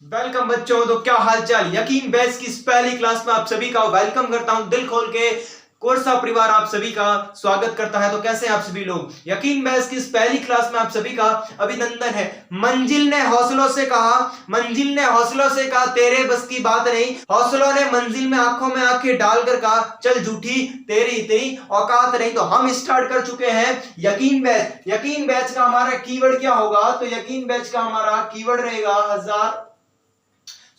Welcome बच्चों। तो क्या हाल चाल। यकीन बैच की इस पहली क्लास में आप सभी का वेलकम करता हूं दिल खोल के। कोर्सा परिवार आप सभी का स्वागत करता है। तो कैसे हैं आप सभी लोग। यकीन बैच की इस पहली क्लास में आप सभी का अभिनंदन है। मंजिल ने हौसलों से कहा, मंजिल ने हौसलों से कहा तेरे बस की बात नहीं। हौसलों ने मंजिल में आंखों में आंखें डालकर कहा चल झूठी तेरी इतनी औकात नहीं। तो हम स्टार्ट कर चुके हैं यकीन बैच। यकीन बैच का हमारा कीवर्ड क्या होगा, तो यकीन बैच का हमारा कीवर्ड रहेगा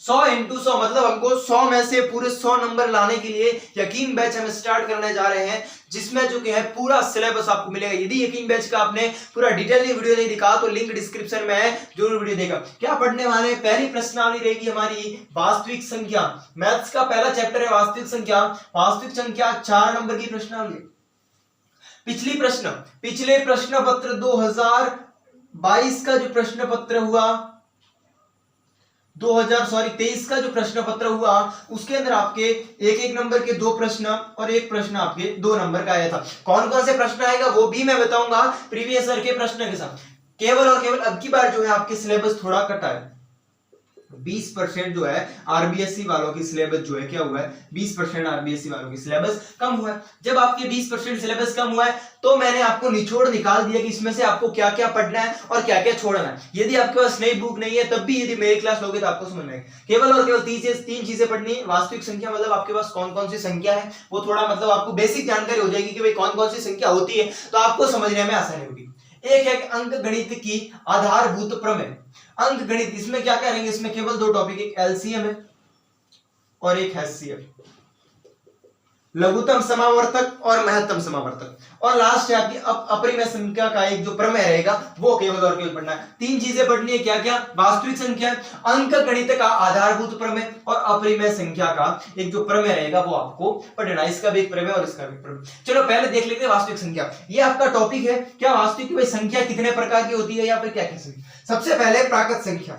100 इंटू 100। मतलब हमको 100 में से पूरे 100 नंबर लाने के लिए यकीन बैच हम स्टार्ट करने जा रहे हैं, जिसमें जो कि है पूरा सिलेबस आपको मिलेगा। यदि यकीन बैच का आपने पूरा डिटेल वीडियो नहीं दिखा तो लिंक डिस्क्रिप्शन में है, जरूर वीडियो देखा। क्या पढ़ने वाले हैं, पहली प्रश्नावली रहेगी हमारी वास्तविक संख्या। मैथ्स का पहला चैप्टर है वास्तविक संख्या। वास्तविक संख्या 4 नंबर की प्रश्नावली। पिछले प्रश्न पत्र 2022 का जो प्रश्न पत्र हुआ, 23 का जो प्रश्न पत्र हुआ, उसके अंदर आपके एक एक नंबर के 2 प्रश्न और एक प्रश्न आपके 2 नंबर का आया था। कौन कौन से प्रश्न आएगा वो भी मैं बताऊंगा प्रीवियस ईयर के प्रश्न के साथ। केवल और केवल अब की बार जो है आपके सिलेबस थोड़ा कटा है। 20% जो है आरबीएससी वालों की सिलेबस जो है क्या हुआ है, 20% आरबीएससी वालों की सिलेबस कम हुआ है। जब आपके 20% सिलेबस कम हुआ है तो मैंने आपको निचोड़ निकाल दिया कि इसमें से आपको क्या क्या पढ़ना है और क्या क्या छोड़ना है। यदि आपके पास नई बुक नहीं है तब भी यदि मेरी क्लास लोगे तो आपको समझ में आएगा। केवल और केवल तीन चीजें पढ़नी है। वास्तविक संख्या मतलब आपके पास कौन कौन सी संख्या है, वो थोड़ा मतलब आपको बेसिक जानकारी हो जाएगी कि भाई कौन कौन सी संख्या होती है, तो आपको समझने में आसानी होगी। एक है अंक गणित की आधारभूत प्रमेय। अंक गणित, इसमें क्या करेंगे, इसमें केवल 2 टॉपिक, एक एलसीएम है और एक एचसीएफ, लघुत्तम समावर्तक और महत्तम समावर्तक। और लास्ट है आपकी अपरिमेय संख्या का एक जो प्रमेय रहेगा वो केवल और केवल पढ़ना है। 3 चीजें पढ़नी है, क्या क्या, वास्तविक संख्या, अंक गणित का आधारभूत प्रमेय और अपरिमेय संख्या का एक जो प्रमेय रहेगा वो आपको पढ़ना। इसका भी एक प्रमेय और इसका भी प्रमेय। चलो पहले देख लेते हैं वास्तविक संख्या। ये आपका टॉपिक है। क्या वास्तविक संख्या कितने प्रकार की होती है या फिर क्या क्या संख्या। सबसे पहले प्राकृत संख्या।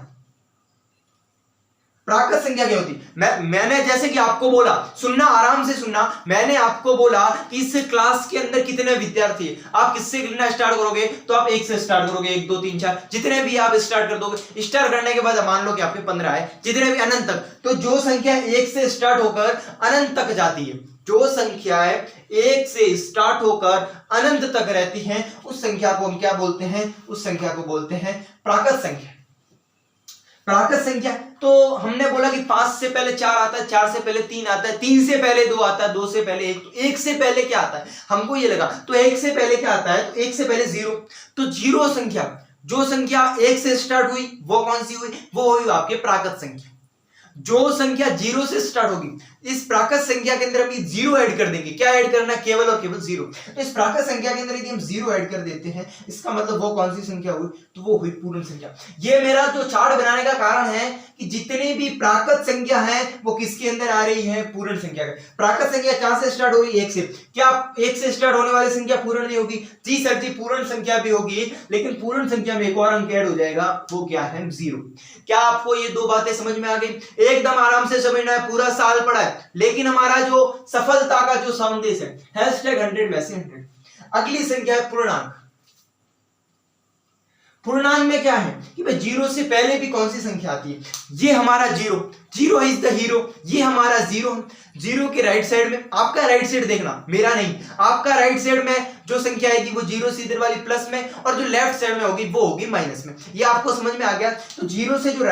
प्राकृत संख्या क्या होती है, मैंने जैसे कि आपको बोला, सुनना आराम से सुनना, मैंने आपको बोला कि इस क्लास के अंदर कितने विद्यार्थी हैं। आप किससे गिनना स्टार्ट करोगे, तो आप 1 से स्टार्ट करोगे, 1 2 3 4 जितने भी आप स्टार्ट कर दोगे। स्टार्ट करने के बाद मान लो कि आपके 15 है, जितने भी अनंत तक। तो जो संख्या 1 से स्टार्ट होकर अनंत तक जाती है, जो संख्याएं 1 से स्टार्ट होकर अनंत तक रहती हैं, उस संख्या को हम क्या बोलते हैं, उस संख्या को बोलते हैं प्राकृत संख्या। प्राकृत संख्या तो हमने बोला कि 5 से पहले 4 आता है, 4 से पहले 3 आता है, 3 से पहले 2 आता है, 2 से पहले 1, तो 1 से पहले क्या आता है, हमको ये लगा। तो 1 से पहले क्या आता है, तो 1 से पहले 0। तो 0 संख्या, जो संख्या 1 से स्टार्ट हुई वो कौन सी हुई, वो हुई आपके प्राकृत संख्या। जो संख्या 0 से स्टार्ट होगी, इस प्राकृत संख्या के अंदर हम 0 ऐड कर देंगे। क्या ऐड करना है, केवल और केवल 0। तो इस प्राकृत संख्या के अंदर यदि हम 0 ऐड कर देते हैं, इसका मतलब वो कौन सी संख्या हुई, तो वो हुई पूर्ण संख्या। ये मेरा जो चार्ट बनाने का कारण है कि जितनी भी प्राकृत संख्या है वो किसके अंदर आ रही है, पूर्ण संख्या का। प्राकृत संख्या कहां से स्टार्ट हो रही है, 1 से। क्या 1 से स्टार्ट होने वाली संख्या पूर्ण नहीं होगी, जी सर जी पूर्ण संख्या भी होगी, लेकिन पूर्ण संख्या में एक और अंक ऐड हो जाएगा, वो क्या है, 0। क्या आपको ये 2 बातें समझ में आ गई, एकदम आराम से समझना है। पूरा साल पढ़ा है, लेकिन हमारा जो सफलता का जो संदेश है, #100 में से 100। अगली संख्या है पूर्णांक। पूर्णांक में क्या है कि भाई 0 से पहले भी कौन सी संख्या आती है, ये हमारा 0 इज द हीरो, ये हमारा 0 के राइट साइड में, आपका राइट साइड देखना, मेरा नहीं, आपका राइट साइड में जो संख्या आएगी वो 0 से इधर वाली प्लस में, और जो लेफ्ट साइड में होगी वो होगी माइनस में। ये आपको समझ में आ गया। तो 0 से जो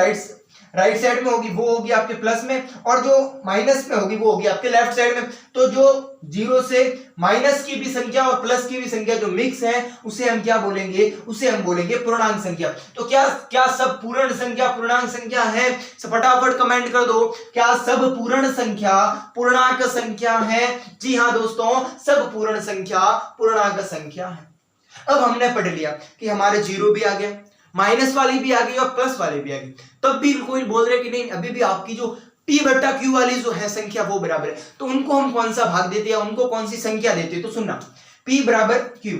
राइट साइड में होगी वो होगी आपके प्लस में, और जो माइनस में होगी वो होगी आपके लेफ्ट साइड में। तो जो 0 से माइनस की भी संख्या और प्लस की भी संख्या जो मिक्स है, उसे हम क्या बोलेंगे, उसे हम बोलेंगे पूर्णांक संख्या। तो क्या सब पूर्ण संख्या पूर्णांक संख्या है, फटाफट कमेंट कर दो, क्या सब पूर्ण संख्या पूर्णांक संख्या है। जी हाँ दोस्तों, सब पूर्ण संख्या पूर्णांक संख्या है। अब हमने पढ़ लिया कि हमारे 0 भी आ गया, माइनस वाली भी आ गई और प्लस वाली भी आ गई। तब भी कोई बोल रहे कि नहीं, अभी भी आपकी जो P/Q वाली जो है संख्या वो बराबर है, तो उनको हम कौन सा भाग देते हैं, उनको कौन सी संख्या देते हैं, तो सुनना, P/Q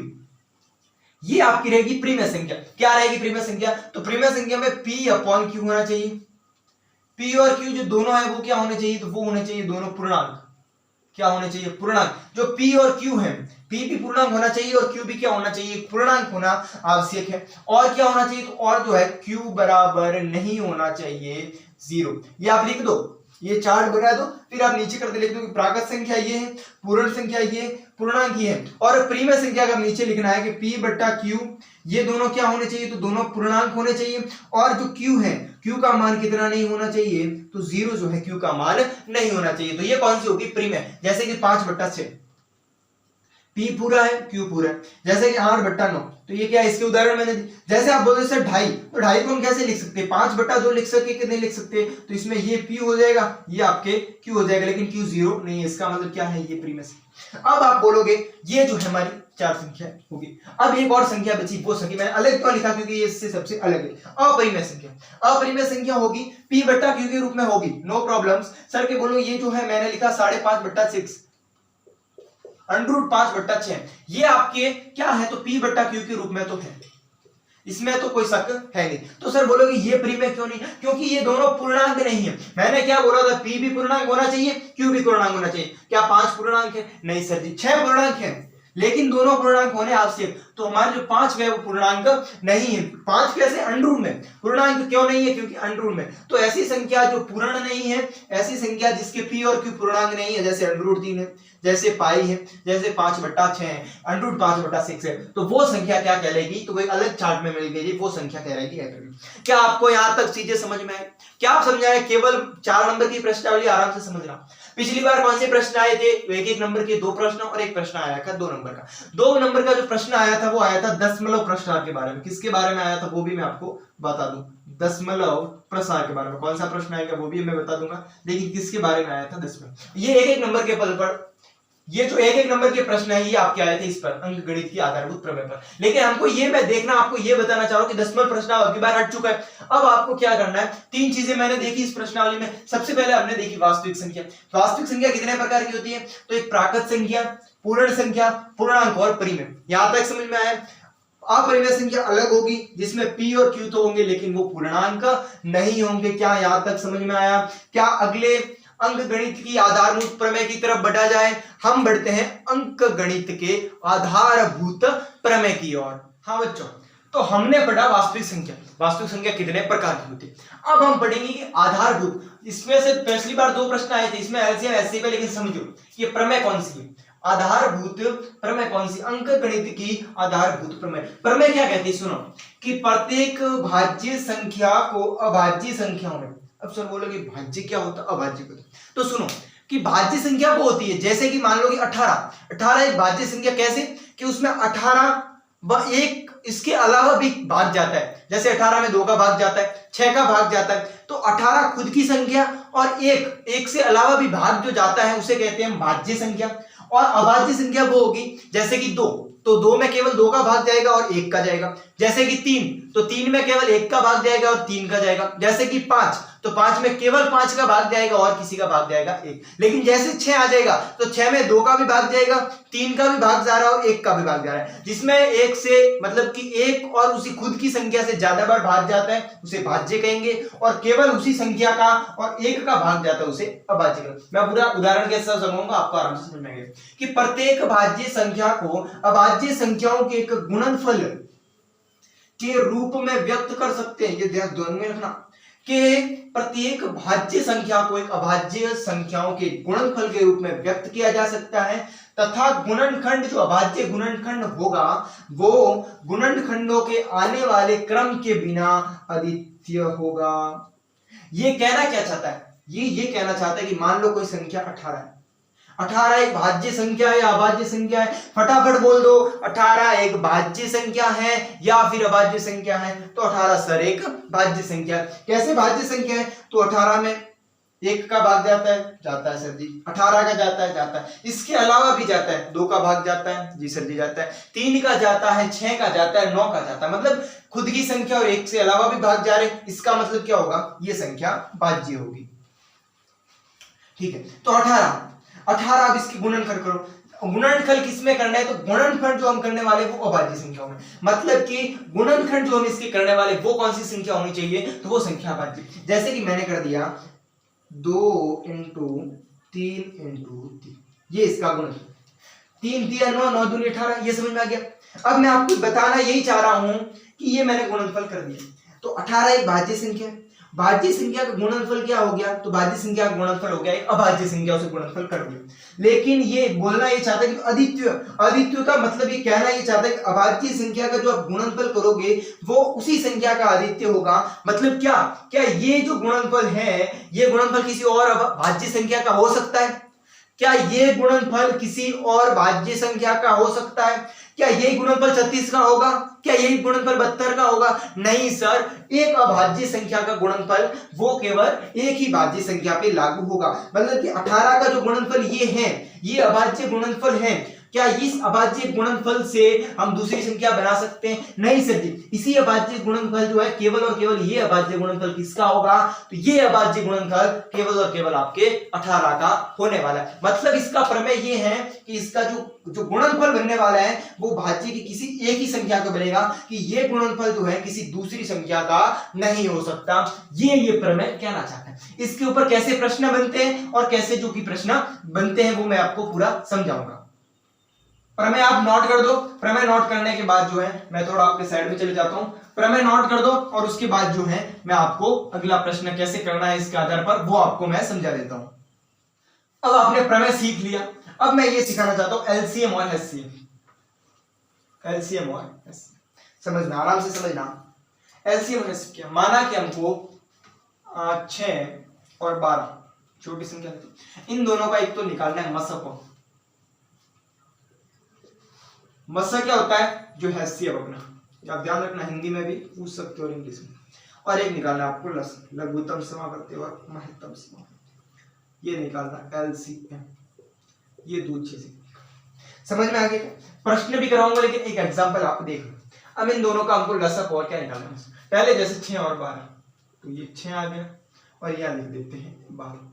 ये आपकी रहेगी प्रीमेय संख्या। क्या रहेगी प्रीमेय संख्या, तो प्रीमेय संख्या में P/Q होना चाहिए। P और Q जो दोनों है वो क्या होने चाहिए, तो वो होने चाहिए दोनों पूर्णांक। क्या होने चाहिए, पूर्णांक। जो P और Q है, P भी पूर्णांक होना चाहिए और Q भी क्या होना चाहिए, पूर्णांक होना आवश्यक है। और क्या होना चाहिए, तो और जो है Q बराबर नहीं होना चाहिए, 0। ये आप लिख दो, ये चार्ट बना दो, फिर आप नीचे करते लिख दो कि प्राकृत संख्या ये है, पूर्ण संख्या ये, पूर्णांक ये है, और परिमेय संख्या का नीचे लिखना है कि p बट्टा q ये दोनों क्या होने चाहिए, तो दोनों पूर्णांक होने चाहिए, और जो q है q का मान कितना नहीं होना चाहिए, तो 0 जो है q का मान नहीं होना चाहिए। तो ये कौन सी होगी, परिमेय। जैसे कि 5/6 p पूरा है q पूरा है, जैसे कि 8/9 तो ये क्या है, इसके उदाहरण मैंने दी। जैसे आप बोलते सर 2.5, तो 2.5 को हम कैसे लिख सकते हैं, 5/2 लिख सके कि नहीं लिख सकते, तो इसमें ये p हो जाएगा, ये आपके q हो जाएगा, लेकिन q 0 नहीं है, इसका मतलब क्या है, ये परिमेय। अब आप बोलोगे ये जो है हमारी 4 संख्या होगी। अब एक और संख्या बची, वो संख्या मैंने अलग क्यों लिखा, क्योंकि ये इससे सबसे अलग है, अपरिमेय संख्या। अपरिमेय संख्या होगी p बट्टा q के रूप में होगी, नो प्रॉब्लम्स। सर के बोलो ये जो है मैंने लिखा 5.5/6 √5/6, ये आपके क्या है, तो p बट्टा q के रूप में तो है, इसमें तो कोई शक है नहीं। तो सर बोलोगे ये परिमेय क्यों नहीं, क्योंकि ये दोनों पूर्णांक नहीं है। मैंने क्या बोला था, p भी पूर्णांक होना चाहिए, q भी पूर्णांक होना चाहिए। क्या 5 पूर्णांक है, नहीं सर जी 6 पूर्णांक है, लेकिन दोनों पूर्णांक होने आवश्यक। तो हमारे जो 5 है वो पूर्णांक नहीं है। 5 कैसे, अंडरूट में। पूर्णांक क्यों नहीं है, क्योंकि अंडरूट में। तो ऐसी संख्या जो पूर्ण नहीं है, ऐसी संख्या जिसके p और q पूर्णांक नहीं है, जैसे √3 है, जैसे पाई है, जैसे 5/6 है, √5/6 है, तो वो संख्या क्या कहलाएगी, तो कोई अलग चार्ट में मिल गई, वो संख्या कहलाएगी अपरिमेय। क्या आपको यहां तक चीजें समझ में आए, क्या आप समझाए, केवल 4 नंबर की प्रश्नावली आराम से समझना। पिछली बार कौन से प्रश्न आए थे, 1-1 नंबर के 2 प्रश्न और एक प्रश्न आया था 2 नंबर का। 2 नंबर का जो प्रश्न आया था वो आया था दशमलव प्रसार के बारे में। किसके बारे में आया था वो भी मैं आपको बता दूं, दशमलव प्रसार के बारे में। कौन सा प्रश्न आएगा वो भी मैं बता दूंगा, लेकिन किसके बारे में आया था, दशमलव। ये 1-1 नंबर के पद पर, ये जो 1-1 नंबर के प्रश्न है ये आपके आए थे इस पर, अंक गणित की आधारभूत प्रमेय पर। लेकिन हमको ये मैं देखना, आपको ये बताना चाह रहा हूं कि दशमलव प्रश्नावली की बार हट चुका है। अब आपको क्या करना है, 3 चीजें मैंने देखी इस प्रश्नावली में। सबसे पहले हमने देखी वास्तविक संख्या। वास्तविक संख्या कितने प्रकार की होती है, तो एक प्राकृत संख्या, पूर्ण संख्या, पूर्णांक और परिमेय। यहां तक समझ में आया। अपरिमेय संख्या अलग होगी, जिसमें p और q तो होंगे, लेकिन वो पूर्णांक नहीं होंगे। क्या यहां तक समझ में आया। क्या अगले अंक गणित की आधारभूत प्रमेय की तरफ बढ़ा जाए, हम बढ़ते हैं अंक गणित के आधारभूत प्रमेय की ओर। हाँ बच्चों, तो हमने पढ़ा वास्तविक संख्या। वास्तविक संख्या कितने प्रकार की होती है। अब हम पढ़ेंगे कि आधारभूत। इसमें से पिछली बार 2 प्रश्न आए थे, इसमें एलसीएम एचसीएफ, लेकिन समझो ये प्रमेय कौन सी है, आधारभूत प्रमेय कौन सी, अंक गणित की आधारभूत प्रमेय। प्रमेय क्या कहती है, सुनो, कि प्रत्येक भाज्य संख्या को अभाज्य संख्याओं में। अब सर बोलोगे भाज्य क्या होता है, अभाज्य होता है, तो सुनो कि भाज्य संख्या वो होती है, जैसे कि मान लो कि 18 एक भाज्य संख्या। कैसे कि उसमें 18 व एक इसके अलावा भी भाग जाता है। जैसे 18 में 2 का भाग जाता है, 6 का भाग जाता है, तो 18 खुद की संख्या और एक से अलावा भी भाग जो जाता है उसे कहते हैं भाज्य संख्या। और अभाज्य संख्या वो होगी जैसे कि 2, तो 2 में केवल 2 का भाग जाएगा और 1 का जाएगा। जैसे कि 3, तो 3 में केवल 1 का भाग जाएगा और 3 का जाएगा। जैसे कि 5, तो 5 में केवल 5 का भाग जाएगा और किसी का भाग जाएगा 1। लेकिन जैसे 6 आ जाएगा, तो 6 में 2 का भी भाग जाएगा, 3 का भी भाग जा रहा है और 1 का भी भाग जा रहा है। जिसमें 1 से मतलब कि 1 और उसी खुद की संख्या से ज्यादा बार भाग जाता है उसे भाज्य कहेंगे, और केवल उसी संख्या का और 1 का भाग जाता है उसे अभाज्य कहेंगे। मैं पूरा उदाहरण के साथ समझाऊंगा, आपको आराम से समझ में आएगा कि प्रत्येक भाज्य संख्या को अभाज्य संख्याओं के एक गुणनफल के रूप में व्यक्त कर सकते हैं। ये ध्यान में रखना कि प्रत्येक भाज्य संख्या को एक अभाज्य संख्याओं के गुणनफल के रूप में व्यक्त किया जा सकता है, तथा गुणनखंड जो अभाज्य गुणनखंड होगा वो गुणनखंडों के आने वाले क्रम के बिना अद्वितीय होगा। ये कहना क्या चाहता है, ये कहना चाहता है कि मान लो कोई संख्या 18 है। 18 एक भाज्य संख्या है या अभाज्य संख्या है, फटाफट बोल दो 18 एक भाज्य संख्या है या फिर अभाज्य संख्या है। तो 18 सर एक भाज्य संख्या। कैसे भाज्य संख्या है, तो 18 में 1 का भाग जाता है सर जी, 18 का जाता है, इसके अलावा भी जाता है, 2 का भाग जाता है जी सर जी जाता है, 3 का जाता है, 6 का जाता है, 9 का जाता है। मतलब खुद की संख्या और 1 से अलावा भी भाग जा रहे, इसका मतलब क्या होगा, ये संख्या भाज्य होगी। ठीक है, तो 18 अब इसकी गुणनखंड करो। गुणनखंड किसमें करना है, तो गुणनखंड जो हम करने वाले वो अभाज्य संख्याओं में, मतलब कि गुणनखंड जो हम इसके करने वाले वो कौन सी संख्या होनी चाहिए, तो वो संख्या अभाज्य। जैसे कि मैंने कर दिया 2 × 3 × 3, ये इसका गुणनखंड। 3 × 9 9 दूनी 18, ये समझ में आ गया। अब मैं आपको बताना यही चाह रहा हूं कि ये मैंने गुणनफल कर दिया, तो 18 एक भाज्य संख्या है, भाज्य संख्या का गुणनफल क्या हो गया, तो भाज्य संख्या का गुणनफल हो गया एक अभाज्य संख्या, उसे गुणनफल कर दिया। लेकिन ये बोलना ये चाहता है कि अद्वितीय का मतलब ये कहना ये चाहता है कि अभाज्य संख्या का जो आप गुणनफल करोगे वो उसी संख्या का अद्वितीय होगा। मतलब क्या ये जो गुणनफल है ये गुणनफल किसी और भाज्य संख्या का हो सकता है? क्या ये गुणनफल किसी और भाज्य संख्या का हो सकता है? क्या यही गुणनफल 36 का होगा? क्या यही गुणनफल 72 का होगा? नहीं सर, एक अभाज्य संख्या का गुणनफल वो केवल एक ही भाज्य संख्या पे लागू होगा। मतलब कि 18 का जो गुणनफल ये है ये अभाज्य गुणनफल है। क्या इस अभाज्य गुणनफल से हम दूसरी संख्या बना सकते हैं? नहीं सर जी, इसी अभाज्य गुणनफल जो है केवल और केवल ये अभाज्य गुणनफल किसका होगा, तो ये अभाज्य गुणनफल केवल और केवल आपके 18 का होने वाला है। मतलब इसका प्रमेय ये है कि इसका जो गुणनफल बनने वाला है वो भाज्य की किसी एक ही संख्या का बनेगा, कि ये गुणनफल जो है किसी दूसरी संख्या का नहीं हो सकता। ये प्रमेय कहना चाहता है। इसके ऊपर कैसे प्रश्न बनते हैं और कैसे जो कि प्रश्न बनते हैं वो मैं आपको पूरा समझाऊंगा। प्रमेय आप नोट कर दो। प्रमेय नोट करने के बाद जो है मैं थोड़ा आपके साइड में चले जाता हूं। प्रमेय नोट कर दो और उसके बाद जो है मैं आपको अगला प्रश्न कैसे करना है इसके आधार पर वो आपको मैं समझा देता हूं। अब आपने प्रमेय सीख लिया, अब मैं ये सिखाना चाहता हूं एलसीएम और एचसीएम। एलसीएम और एचसीएम समझना, आराम से समझना। एलसीएम और एचसीएम क्या, माना कि हमको 6 और 12 छोटी संख्या, इन दोनों का एक तो निकालना है मसक। मसा क्या होता है, जो हैसियत अपना, आप ध्यान रखना, हिंदी में भी पूछ सकते हो और इंग्लिश में। और एक निकालना है आपको लघुत्तम समावर्ती और महत्तम समावर्ती, ये निकालना एलसीएम। ये दो चीजें समझ में आ गई। प्रश्न भी कराऊंगा लेकिन एक एग्जांपल आप देख लो। अब इन दोनों का हमको लसक और क्या निकालना है। पहले जैसे 6 और 12, तो ये 6 आ गया और यहां लिख देते हैं 12।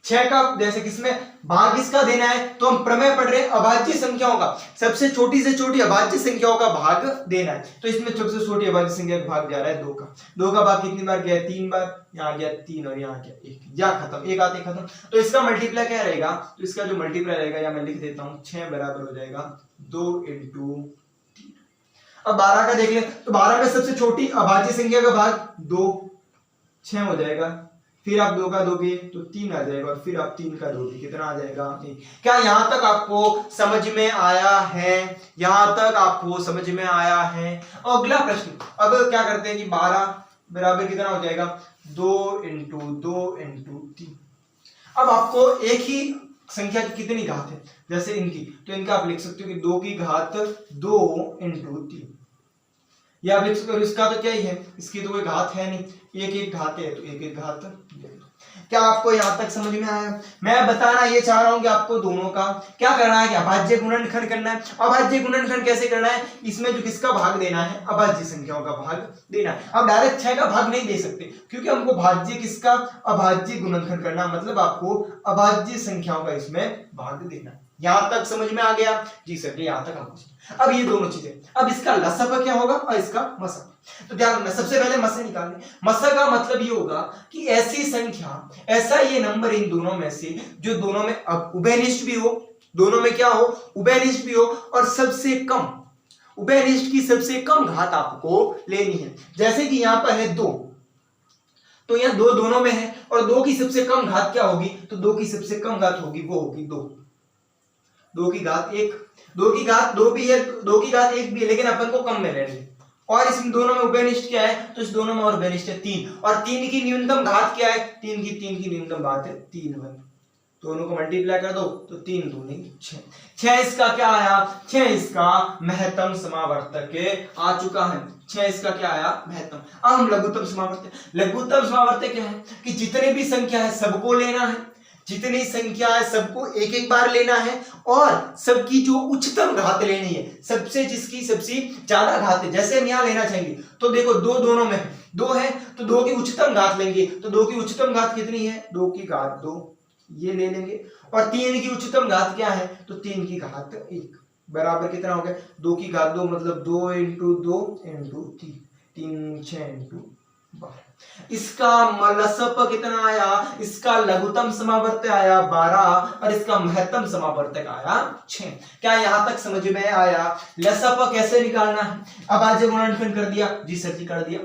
6 का जैसे किसमें भाग किसका देना है, तो हम प्रमेय पढ़ रहे हैं अभाज्य संख्याओं का, सबसे छोटी से छोटी अभाज्य संख्याओं का भाग देना है। तो इसमें सबसे छोटी अभाज्य संख्या का भाग जा रहा है 2 का। 2 का भाग कितनी बार गया, 3 बार, यहाँ गया 3 और यहाँ गया 1, या खत्म, एक आते खत्म। तो इसका मल्टीप्लाई क्या रहेगा, तो इसका जो मल्टीप्लाई रहेगा या मैं लिख देता हूँ 6 बराबर हो जाएगा 2 × 3। अब 12 का देख ले, तो 12 में सबसे छोटी अभाज्य संख्या का भाग 2, 6 हो जाएगा, फिर आप 2 का दोगे तो 3 आ जाएगा, और फिर आप 3 का दोगे कितना आ जाएगा 1। क्या यहां तक आपको समझ में आया है? यहां तक आपको समझ में आया है? अगला प्रश्न, अब क्या करते हैं कि 12 बराबर कितना हो जाएगा 2 × 2 × 3। अब आपको एक ही संख्या की कितनी घात है, जैसे इनकी, तो इनका आप लिख सकते हो कि 2 की घात 2 × 3, या आप लिख सकते हो इसका तो क्या ही है, इसकी तो कोई घात है नहीं, एक एक घात है तो एक एक घात। क्या आपको यहां तक समझ में आया? मैं बताना ये चाह रहा हूं कि आपको दोनों का क्या करना है, कि अभाज्य गुणनखंड करना है। अभाज्य गुणनखंड कैसे करना है, इसमें जो किसका भाग देना है, अभाज्य संख्याओं का भाग देना है। अब डायरेक्ट 6 का भाग नहीं दे सकते, क्योंकि हमको भाज्य किसका, अभाज्य गुणनखंड करना, मतलब आपको अभाज्य संख्याओं का इसमें भाग देना है। यहां तक समझ में आ गया? जी सर, यहां तक आपको। अब ये दोनों चीजें, अब इसका लसक क्या होगा और इसका मसक। तो ध्यान रखना, सबसे पहले मसक निकालने। मसक का मतलब ये होगा कि ऐसी संख्या, ऐसा ये नंबर इन दोनों में से जो दोनों में अब उभयनिष्ठ भी हो, दोनों में क्या हो, उभयनिष्ठ भी हो, और सबसे कम, उभयनिष्ठ की सबसे कम घात आपको लेनी है। जैसे कि यहां पर है 2, तो यहां 2 दोनों में है, और 2 की सबसे कम घात क्या होगी, तो 2 की सबसे कम घात होगी वो होगी 2। 2 की घात 1, 2 की घात 2 भी है, 2 की घात 1 भी है, लेकिन अपन को कम में लेंगे। और इस दोनों में उभयनिष्ठ क्या है, तो इस दोनों में और उभयनिष्ठ है 3, और 3 की न्यूनतम घात क्या है, 3 की न्यूनतम घात है 3। दोनों को मल्टीप्लाई कर दो तो 3 दूनी 6। 6 इसका क्या आया, 6 इसका महत्तम समावर्तक आ चुका है। 6 इसका क्या आया, महत्तम। अब हम लघुत्तम समावर्तक। लघुत्तम समावर्तक क्या है कि जितने भी संख्या है सबको लेना है, जितनी संख्या है सबको एक एक बार लेना है, और सबकी जो उच्चतम घात लेनी है, सबसे जिसकी सबसे ज्यादा घात है। जैसे हम यहाँ लेना चाहेंगे तो देखो 2 दोनों में है, 2 है तो 2 की उच्चतम घात लेंगे, तो 2 की उच्चतम घात कितनी है, 2 की घात 2, ये ले लेंगे। और 3 की उच्चतम घात क्या है, तो 3 की घात 1 बराबर कितना हो गया, 2 की घात 2 मतलब 2 × 2 × 3, 3 6 × 12। इसका लसप कितना आया, इसका लघुत्तम समावर्तक आया 12, और इसका महत्तम समावर्तक आया 6। क्या यहां तक समझ में आया? लसप कैसे निकालना है, अभाज्य गुणनखंड कर दिया, जी सर जी कर दिया।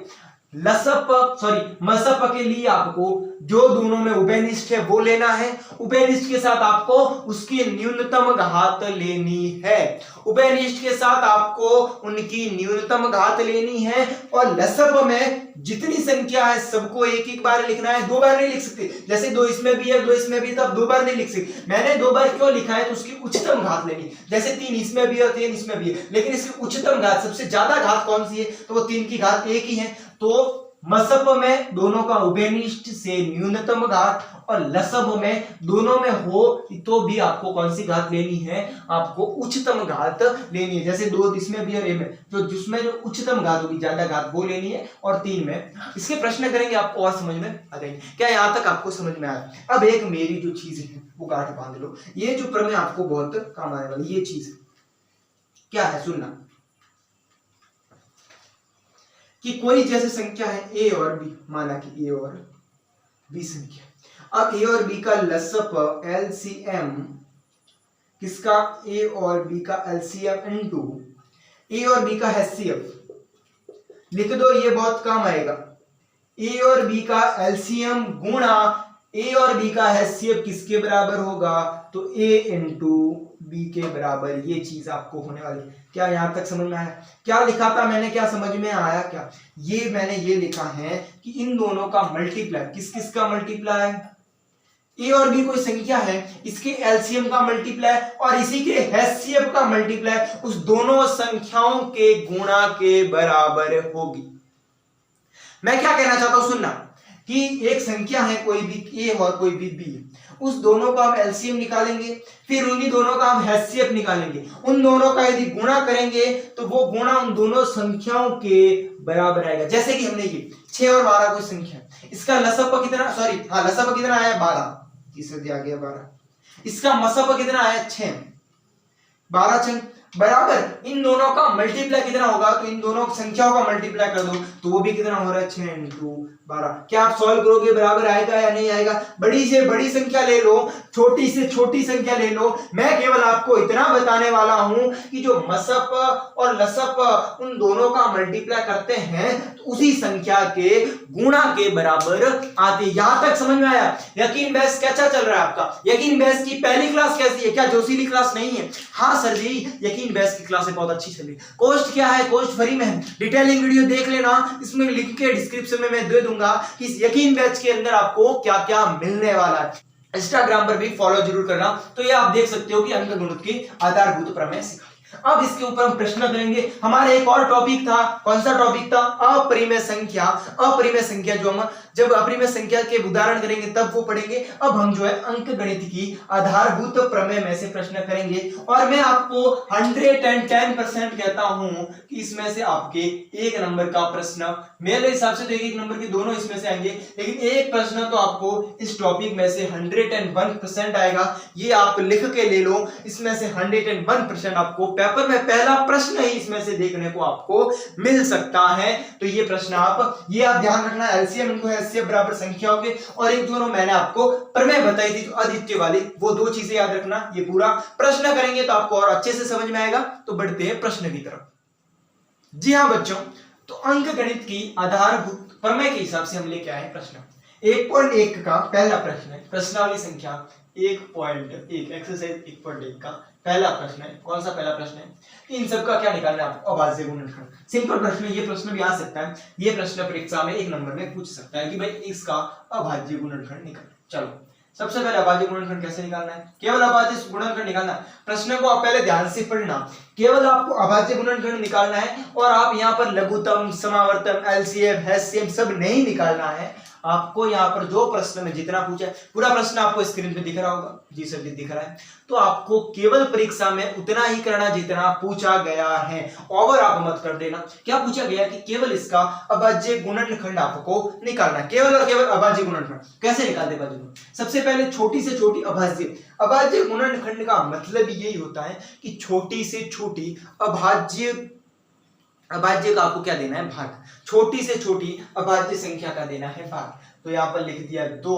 मसप के लिए आपको जो दोनों में उभयनिष्ठ है वो लेना है, उभयनिष्ठ के साथ आपको उसकी न्यूनतम घात लेनी है, उभयनिष्ठ के साथ आपको उनकी न्यूनतम घात लेनी है। और लसप में जितनी संख्या है सबको एक एक बार लिखना है, दो बार नहीं लिख सकते। जैसे 2 इसमें भी है 2 इसमें भी, तब 2 बार नहीं लिख सकते। मैंने 2 बार क्यों लिखा है, तो उसकी उच्चतम घात लेनी। जैसे 3 इसमें भी है 3 इसमें भी है, लेकिन इसकी उच्चतम घात सबसे ज्यादा घात कौन सी है, तो वो 3 की घात 1 ही है। तो मसप में दोनों का उभयनिष्ठ से न्यूनतम घात, और लसब में दोनों में हो तो भी आपको कौन सी घात लेनी है, आपको उच्चतम घात लेनी है। जैसे 2 इसमें भी और ए में, तो जिसमें जो उच्चतम घात होगी ज्यादा घात वो लेनी है। और 3 में इसके प्रश्न करेंगे आपको और समझ में आ जाएंगे। क्या यहां तक आपको समझ में आया? अब एक मेरी जो चीज है वो गांठ बांध लो, ये जो प्रमेय आपको बहुत काम आने वाली ये चीज क्या है, सुनना कि कोई जैसे संख्या है ए और बी, माना कि ए और बी संख्या, अब ए और बी का लसप एलसीएम किसका, ए और बी का एलसीएम इनटू ए और बी का एचसीएफ लिख दो, ये बहुत काम आएगा। ए और बी का एलसीएम गुणा ए और बी का एचसीएफ किसके बराबर होगा, तो ए इंटू बी के बराबर, ये चीज आपको होने वाली। क्या यहां तक समझ में आया? क्या लिखा था मैंने, क्या समझ में आया? क्या ये मैंने ये लिखा है कि इन दोनों का मल्टीप्लाई, किस किस का मल्टीप्लाई, ए और बी कोई संख्या है, इसके एलसीएम का मल्टीप्लाई और इसी के एचसीएफ का मल्टीप्लाई उस दोनों संख्याओं के गुणा के बराबर होगी। मैं क्या कहना चाहता हूं, सुनना कि एक संख्या है कोई भी ए और कोई भी बी, उस दोनों का हम एलसीएम निकालेंगे, फिर उन्हीं दोनों का हम एचसीएफ निकालेंगे, उन दोनों का यदि गुणा करेंगे तो वो गुणा उन दोनों संख्याओं के बराबर आएगा। जैसे कि हमने ये 6 और 12 कोई संख्या, इसका लसप कितना, लसप कितना आया 12, इसे दिया गया 12, इसका मसप कितना आया 6, 12 6 बराबर इन दोनों का मल्टीप्लाई कितना होगा, तो इन दोनों संख्याओं का मल्टीप्लाई कर दो तो वो भी कितना हो रहा है 6 इंटू 12। क्या आप सॉल्व करोगे बराबर आएगा या नहीं आएगा? बड़ी से बड़ी संख्या ले लो, छोटी से छोटी संख्या ले लो, मैं केवल आपको इतना बताने वाला हूं कि जो मसप और लसप उन दोनों का मल्टीप्लाई करते हैं तो उसी संख्या के गुणा के बराबर आते। यहां तक समझ में आया? यकीन बहस कैसा चल रहा है आपका? यकीन बहस की पहली क्लास कैसी है? क्या जोशीली क्लास नहीं है? हाँ सर जी, यकीन बहस की क्लास बहुत अच्छी चली। कोस्ट क्या है, कोस्ट फ्री में है, डिटेलिंग वीडियो देख लेना, इसमें लिंक के डिस्क्रिप्शन में मैं दे दूंगा कि इस यकीन बैच के अंदर आपको क्या क्या मिलने वाला है। इंस्टाग्राम पर भी फॉलो जरूर करना, तो ये आप देख सकते हो कि अंक गणित की आधारभूत प्रमेय सिखाई। अब इसके ऊपर हम प्रश्न करेंगे। हमारा एक और टॉपिक था, कौन सा टॉपिक था, अपरिमेय संख्या। अपरिमेय संख्या जो हम जब अपरिमेय संख्या के उदाहरण करेंगे तब वो पढ़ेंगे। अब हम जो है अंक गणित की आधारभूत प्रमेय में से प्रश्न करेंगे और मैं आपको 110% कहता हूं कि इसमें से आपके 1 नंबर का प्रश्न, मेरे हिसाब से तो 1 नंबर के दोनों इसमें से आएंगे, लेकिन एक प्रश्न तो आपको इस टॉपिक में से 101% आएगा। ये आप लिख के ले लो, इसमें से 101% आपको पेपर में पहला प्रश्न ही इसमें से देखने को आपको मिल सकता है। तो ये प्रश्न आप ध्यान रखना, एलसीएम इनको एचसीएफ बराबर संख्याओं के, और एक दोनों मैंने आपको प्रमेय बताई थी जो अद्वितीय वाली, वो 2 चीजें याद रखना। ये पूरा प्रश्न करेंगे तो आपको और अच्छे से समझ में आएगा। तो बढ़ते हैं प्रश्न की तरफ। जी हाँ बच्चों, तो अंक गणित की आधारभूत प्रमेय के हिसाब से हम लेके आए प्रश्न 1.1 का पहला प्रश्न है, प्रश्नावली संख्या 1.1, एक्सरसाइज 1.1 का पहला प्रश्न है। कौन सा पहला प्रश्न है? इन सब का क्या निकालना है आपको, अभाज्य गुणनखंड। सिंपल प्रश्न, ये प्रश्न भी आ सकता है, ये प्रश्न परीक्षा में 1 नंबर में पूछ सकता है कि भाई इसका अभाज्य गुणनखंड निकाल। चलो सबसे पहले अभाज्य गुणनखंड कैसे निकालना है, केवल अभाज्य गुणनखंड निकालना है। प्रश्न को आप पहले ध्यान से पढ़ना, केवल आपको अभाज्य गुणनखंड निकालना है और आप यहाँ पर लघुत्तम, समावर्तन, एलसीएम, एचसीएम सब नहीं निकालना है। आपको यहाँ पर जो प्रश्न में जितना पूछा है, पूरा प्रश्न आपको स्क्रीन पे दिख रहा होगा, जी सर जी दिख रहा है, तो आपको केवल परीक्षा में उतना ही करना जितना पूछा गया है, ओवर आप मत कर देना। क्या पूछा गया कि केवल इसका अभाज्य गुणनखंड आपको निकालना, केवल और केवल अभाज्य गुणनखंड। कैसे निकालते हैं? सबसे पहले छोटी से छोटी अभाज्य गुणनखंड का मतलब यही होता है कि छोटी से छोटी अभाज्य का आपको क्या देना है, भाग। छोटी से छोटी अभाज्य संख्या का देना है भाग। तो यहाँ पर लिख दिया 2,